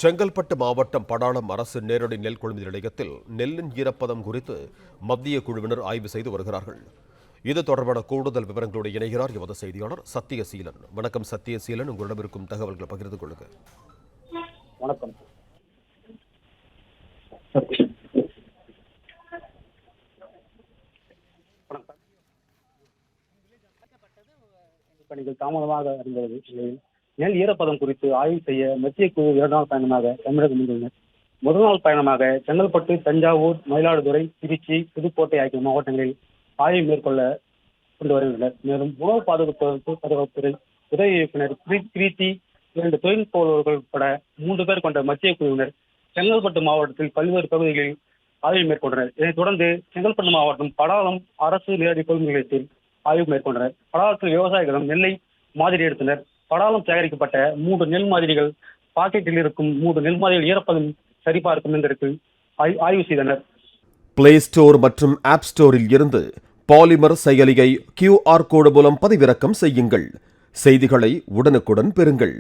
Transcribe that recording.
செங்கல்பட்டு மாவட்டம் படாளம் அரசு நேரடி நெல் கொள்முதல் நிலையத்தில் நெல்லின் ஈரப்பதம் குறித்து மத்திய குழுவினர் ஆய்வு செய்து வருகிறார்கள். இது தொடர்பான கூடுதல் விவரங்களோடு இணைகிறார் எமது செய்தியாளர் சத்தியசீலன். வணக்கம் சத்தியசீலன், உங்களிடம் இருக்கும் தகவல்களை பகிர்ந்து கொள்ளுங்க. வணக்கம். பணிகள் தாமதமாக அறிந்தது. நெல் ஈரப்பதம் குறித்து ஆய்வு செய்ய மத்திய குழு 2 நாள் பயணமாக தமிழகம் வந்துள்ளனர். முதல் நாள் பயணமாக செங்கல்பட்டு, தஞ்சாவூர், மயிலாடுதுறை, திருச்சி, புதுக்கோட்டை ஆகிய மாவட்டங்களில் ஆய்வு மேற்கொள்ள கொண்டு வருகின்றனர். மேலும் உணவு பாதுகாப்புத்துறை உதவி இயக்குநர் கிருத்தி, 2 தொழில்நுட்பர்கள் உட்பட 3 பேர் கொண்ட மத்திய குழுவினர் செங்கல்பட்டு மாவட்டத்தில் பல்வேறு பகுதிகளில் ஆய்வு மேற்கொண்டனர். இதைத் தொடர்ந்து செங்கல்பட்டு மாவட்டம் படாளம் அரசு நேரடி கொள்முதல் நிலையத்தில் ஆய்வு மேற்கொண்டனர். படாளத்தில் விவசாயிகளிடம் நெல்லை மாதிரி எடுத்தனர். படாளம் சேகரிக்கப்பட்ட 3 நெல் மாதிரிகள் பாக்கெட்டில் இருக்கும் 3 நெல் மாதிரிகள் ஈரப்பதம் சரிபார்க்கும் எந்திரத்தில் ஆய்வு செய்தனர். பிளே ஸ்டோர் மற்றும் ஆப் ஸ்டோரில் இருந்து பாலிமர் செயலியை QR கோடு மூலம் பதிவிறக்கம் செய்யுங்கள். செய்திகளை உடனுக்குடன் பெறுங்கள்.